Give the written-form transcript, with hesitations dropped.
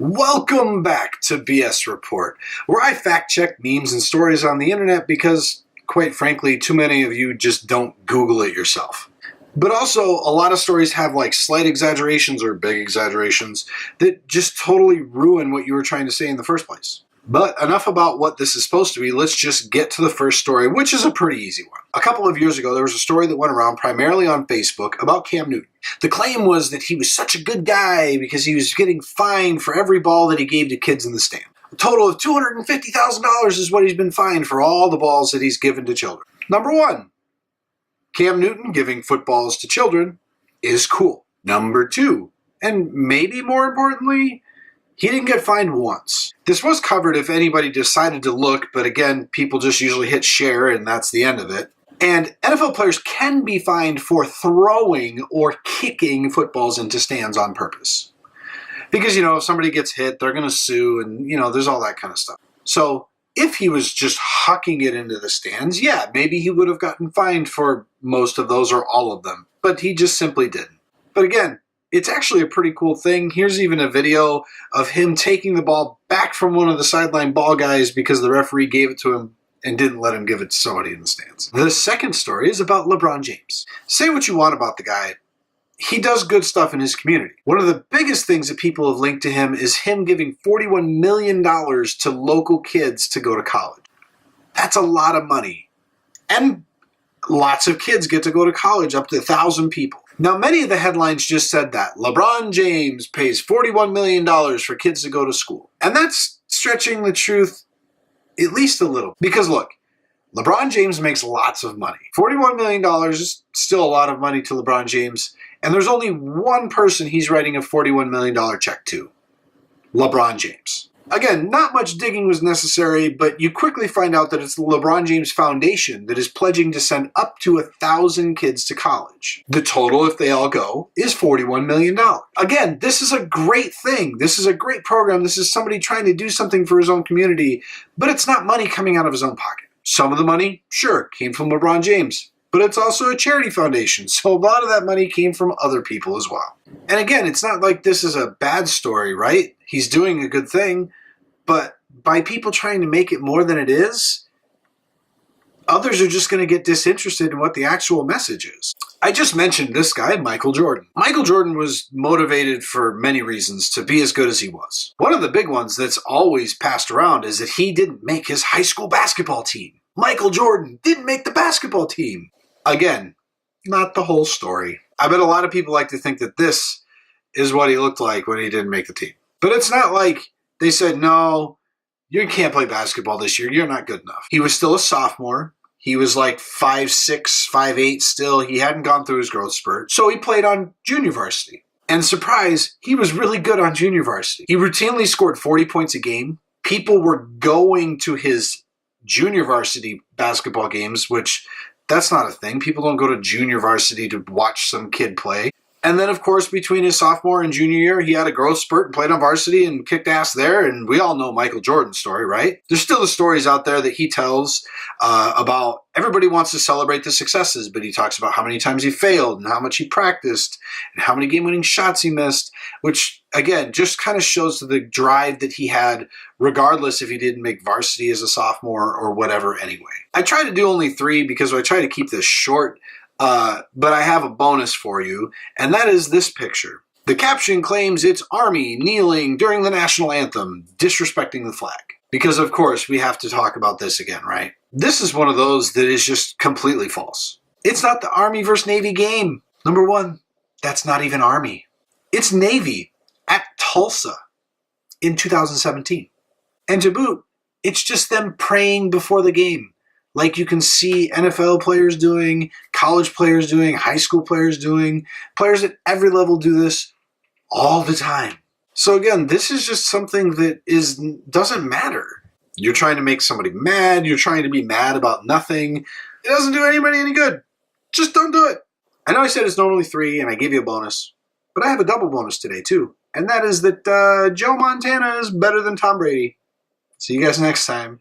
Welcome back to BS Report, where I fact-check memes and stories on the internet because, quite frankly, too many of you just don't Google it yourself. But also, a lot of stories have like slight exaggerations or big exaggerations that just totally ruin what you were trying to say in the first place. But enough about what this is supposed to be, let's just get to the first story, which is a pretty easy one. A couple of years ago, there was a story that went around primarily on Facebook about Cam Newton. The claim was that he was such a good guy because he was getting fined for every ball that he gave to kids in the stand. A total of $250,000 is what he's been fined for all the balls that he's given to children. Number one, Cam Newton giving footballs to children is cool. Number two, and maybe more importantly, he didn't get fined once. This was covered if anybody decided to look, but again, people just usually hit share and that's the end of it. And NFL players can be fined for throwing or kicking footballs into stands on purpose. Because, if somebody gets hit, they're going to sue and, there's all that kind of stuff. So if he was just hucking it into the stands, yeah, maybe he would have gotten fined for most of those or all of them. But he just simply didn't. But again, it's actually a pretty cool thing. Here's even a video of him taking the ball back from one of the sideline ball guys because the referee gave it to him and didn't let him give it to somebody in the stands. The second story is about Lebron James. Say what you want about the guy. He does good stuff in his community. One of the biggest things that people have linked to him is him giving $41 million to local kids to go to college. That's a lot of money. And lots of kids get to go to college, up to 1,000 people. Now, many of the headlines just said that. LeBron James pays $41 million for kids to go to school. And that's stretching the truth at least a little. Because look, LeBron James makes lots of money. $41 million is still a lot of money to LeBron James. And there's only one person he's writing a $41 million check to. LeBron James. Again, not much digging was necessary, but you quickly find out that it's the LeBron James Foundation that is pledging to send up to 1,000 kids to college. The total, if they all go, is $41 million. Again, this is a great thing. This is a great program. This is somebody trying to do something for his own community, but it's not money coming out of his own pocket. Some of the money, sure, came from LeBron James, but it's also a charity foundation, so a lot of that money came from other people as well. And again, it's not like this is a bad story, right? He's doing a good thing, but by people trying to make it more than it is, others are just going to get disinterested in what the actual message is. I just mentioned this guy, Michael Jordan. Michael Jordan was motivated for many reasons to be as good as he was. One of the big ones that's always passed around is that he didn't make his high school basketball team. Michael Jordan didn't make the basketball team. Again, not the whole story. I bet a lot of people like to think that this is what he looked like when he didn't make the team. But it's not like they said, no, you can't play basketball this year. You're not good enough. He was still a sophomore. He was like 5'6", 5'8" still. He hadn't gone through his growth spurt. So he played on junior varsity. And surprise, he was really good on junior varsity. He routinely scored 40 points a game. People were going to his junior varsity basketball games, which that's not a thing. People don't go to junior varsity to watch some kid play. And then, of course, between his sophomore and junior year, he had a growth spurt and played on varsity and kicked ass there. And we all know Michael Jordan's story, right? There's still the stories out there that he tells about everybody wants to celebrate the successes, but he talks about how many times he failed and how much he practiced and how many game-winning shots he missed, which, again, just kind of shows the drive that he had regardless if he didn't make varsity as a sophomore or whatever anyway. I try to do only 3 because I try to keep this short. But I have a bonus for you, and that is this picture. The caption claims it's Army kneeling during the national anthem, disrespecting the flag. Because, of course, we have to talk about this again, right? This is one of those that is just completely false. It's not the Army versus Navy game. Number one, that's not even Army. It's Navy at Tulsa in 2017. And to boot, it's just them praying before the game. Like you can see NFL players doing, college players doing, high school players doing. Players at every level do this all the time. So again, this is just something that doesn't matter. You're trying to make somebody mad. You're trying to be mad about nothing. It doesn't do anybody any good. Just don't do it. I know I said it's normally 3 and I gave you a bonus, but I have a double bonus today too. And that is that Joe Montana is better than Tom Brady. See you guys next time.